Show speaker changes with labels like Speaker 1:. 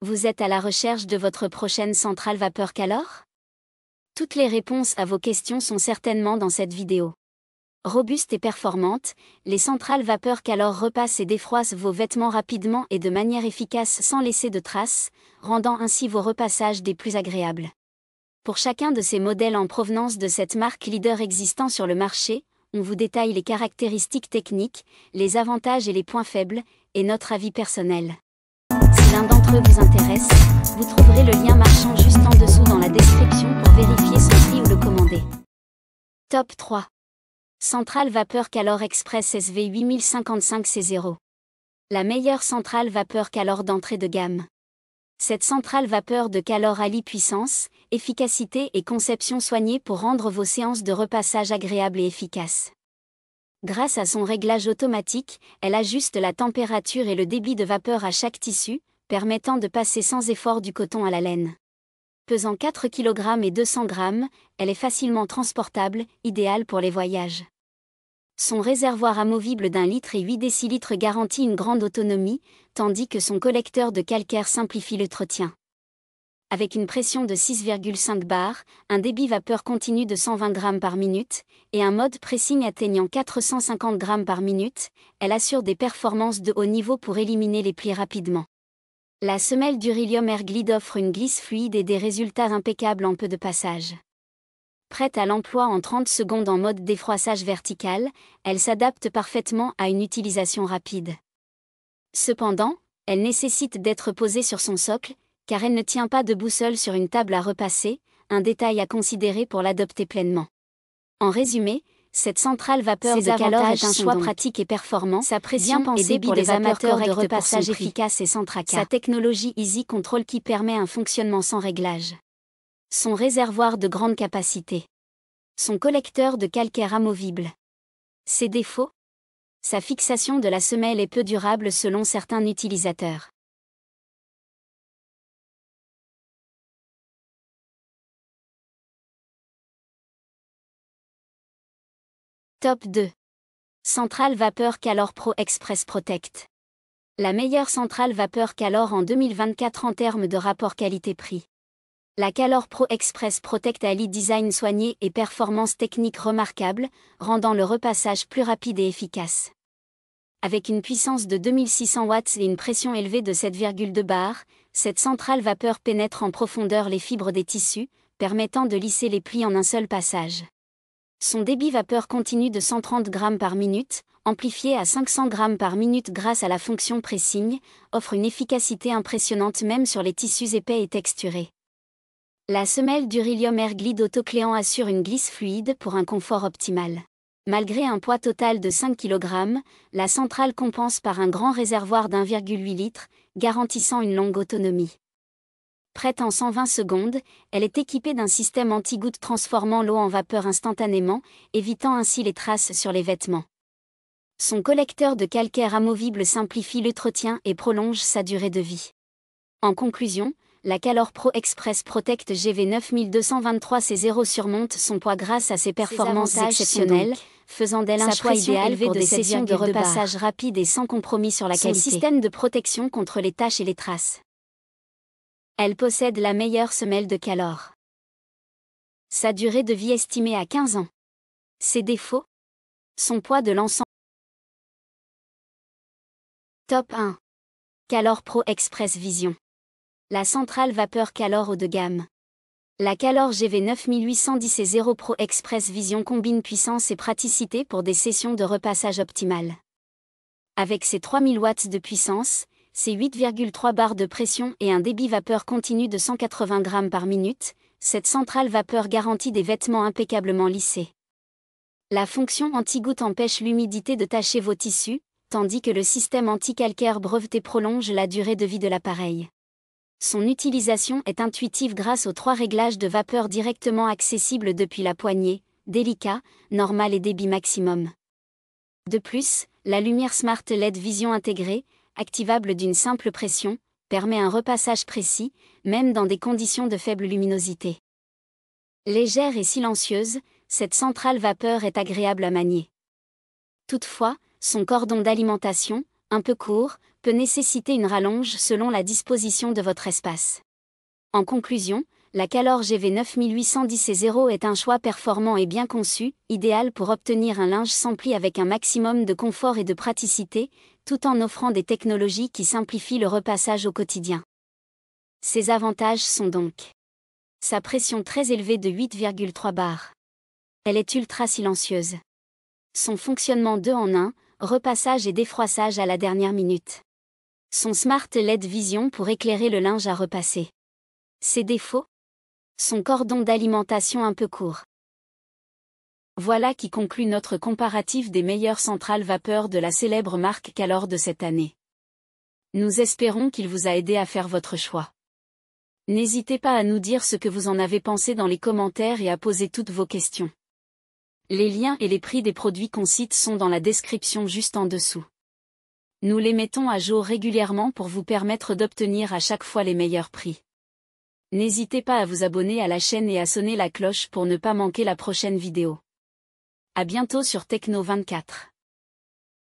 Speaker 1: Vous êtes à la recherche de votre prochaine centrale vapeur Calor? Toutes les réponses à vos questions sont certainement dans cette vidéo. Robustes et performantes, les centrales vapeur Calor repassent et défroissent vos vêtements rapidement et de manière efficace sans laisser de traces, rendant ainsi vos repassages des plus agréables. Pour chacun de ces modèles en provenance de cette marque leader existant sur le marché, on vous détaille les caractéristiques techniques, les avantages et les points faibles, et notre avis personnel. Si l'un d'entre eux vous intéresse, vous trouverez le lien marchand juste en dessous dans la description pour vérifier son prix ou le commander. Top 3. Centrale vapeur Calor Express SV8055C0. La meilleure centrale vapeur Calor d'entrée de gamme. Cette centrale vapeur de Calor allie puissance, efficacité et conception soignée pour rendre vos séances de repassage agréables et efficaces. Grâce à son réglage automatique, elle ajuste la température et le débit de vapeur à chaque tissu, permettant de passer sans effort du coton à la laine. Pesant 4 kg et 200 g, elle est facilement transportable, idéale pour les voyages. Son réservoir amovible d'1 litre et 8 décilitres garantit une grande autonomie, tandis que son collecteur de calcaire simplifie l'entretien. Avec une pression de 6,5 bars, un débit vapeur continu de 120 g par minute, et un mode pressing atteignant 450 g par minute, elle assure des performances de haut niveau pour éliminer les plis rapidement. La semelle Durilium Air Glide offre une glisse fluide et des résultats impeccables en peu de passage. Prête à l'emploi en 30 secondes en mode défroissage vertical, elle s'adapte parfaitement à une utilisation rapide. Cependant, elle nécessite d'être posée sur son socle, car elle ne tient pas debout seule sur une table à repasser, un détail à considérer pour l'adopter pleinement. En résumé, cette centrale vapeur de Calor est un choix pratique et performant, sa pression bien pensée pour les amateurs de repassage efficace et sans tracas. Sa technologie Easy Control qui permet un fonctionnement sans réglage. Son réservoir de grande capacité. Son collecteur de calcaire amovible. Ses défauts? Sa fixation de la semelle est peu durable selon certains utilisateurs. Top 2. Centrale vapeur Calor Pro Express Protect. La meilleure centrale vapeur Calor en 2024 en termes de rapport qualité-prix. La Calor Pro Express Protect allie design soigné et performance technique remarquable, rendant le repassage plus rapide et efficace. Avec une puissance de 2600 watts et une pression élevée de 7,2 bars, cette centrale vapeur pénètre en profondeur les fibres des tissus, permettant de lisser les plis en un seul passage. Son débit vapeur continu de 130 g par minute, amplifié à 500 g par minute grâce à la fonction pressing, offre une efficacité impressionnante même sur les tissus épais et texturés. La semelle Durilium Air Glide autocléant assure une glisse fluide pour un confort optimal. Malgré un poids total de 5 kg, la centrale compense par un grand réservoir d'1,8 litre, garantissant une longue autonomie. Prête en 120 secondes, elle est équipée d'un système anti-goutte transformant l'eau en vapeur instantanément, évitant ainsi les traces sur les vêtements. Son collecteur de calcaire amovible simplifie l'entretien et prolonge sa durée de vie. En conclusion, la Calor Pro Express Protect GV9223C0 surmonte son poids grâce à ses performances exceptionnelles, faisant d'elle un choix idéal pour des sessions de repassage rapides et sans compromis sur la qualité. Son système de protection contre les taches et les traces. Elle possède la meilleure semelle de Calor. Sa durée de vie estimée à 15 ans. Ses défauts? Son poids de l'ensemble. Top 1. Calor Pro Express Vision. La centrale vapeur Calor haut de gamme. La Calor GV9810C0 Pro Express Vision combine puissance et praticité pour des sessions de repassage optimales. Avec ses 3000 watts de puissance, ses 8,3 bars de pression et un débit vapeur continu de 180 g par minute, cette centrale vapeur garantit des vêtements impeccablement lissés. La fonction anti-goutte empêche l'humidité de tacher vos tissus, tandis que le système anti-calcaire breveté prolonge la durée de vie de l'appareil. Son utilisation est intuitive grâce aux 3 réglages de vapeur directement accessibles depuis la poignée, délicat, normal et débit maximum. De plus, la lumière Smart LED Vision intégrée, activable d'une simple pression, permet un repassage précis, même dans des conditions de faible luminosité. Légère et silencieuse, cette centrale vapeur est agréable à manier. Toutefois, son cordon d'alimentation, un peu court, peut nécessiter une rallonge selon la disposition de votre espace. En conclusion, la Calor GV9810 est un choix performant et bien conçu, idéal pour obtenir un linge sans pli avec un maximum de confort et de praticité, tout en offrant des technologies qui simplifient le repassage au quotidien. Ses avantages sont donc sa pression très élevée de 8,3 bars. Elle est ultra silencieuse. Son fonctionnement 2 en 1, repassage et défroissage à la dernière minute. Son Smart LED Vision pour éclairer le linge à repasser. Ses défauts? Son cordon d'alimentation un peu court. Voilà qui conclut notre comparatif des meilleures centrales vapeur de la célèbre marque Calor de cette année. Nous espérons qu'il vous a aidé à faire votre choix. N'hésitez pas à nous dire ce que vous en avez pensé dans les commentaires et à poser toutes vos questions. Les liens et les prix des produits qu'on cite sont dans la description juste en dessous. Nous les mettons à jour régulièrement pour vous permettre d'obtenir à chaque fois les meilleurs prix. N'hésitez pas à vous abonner à la chaîne et à sonner la cloche pour ne pas manquer la prochaine vidéo. À bientôt sur Techno24.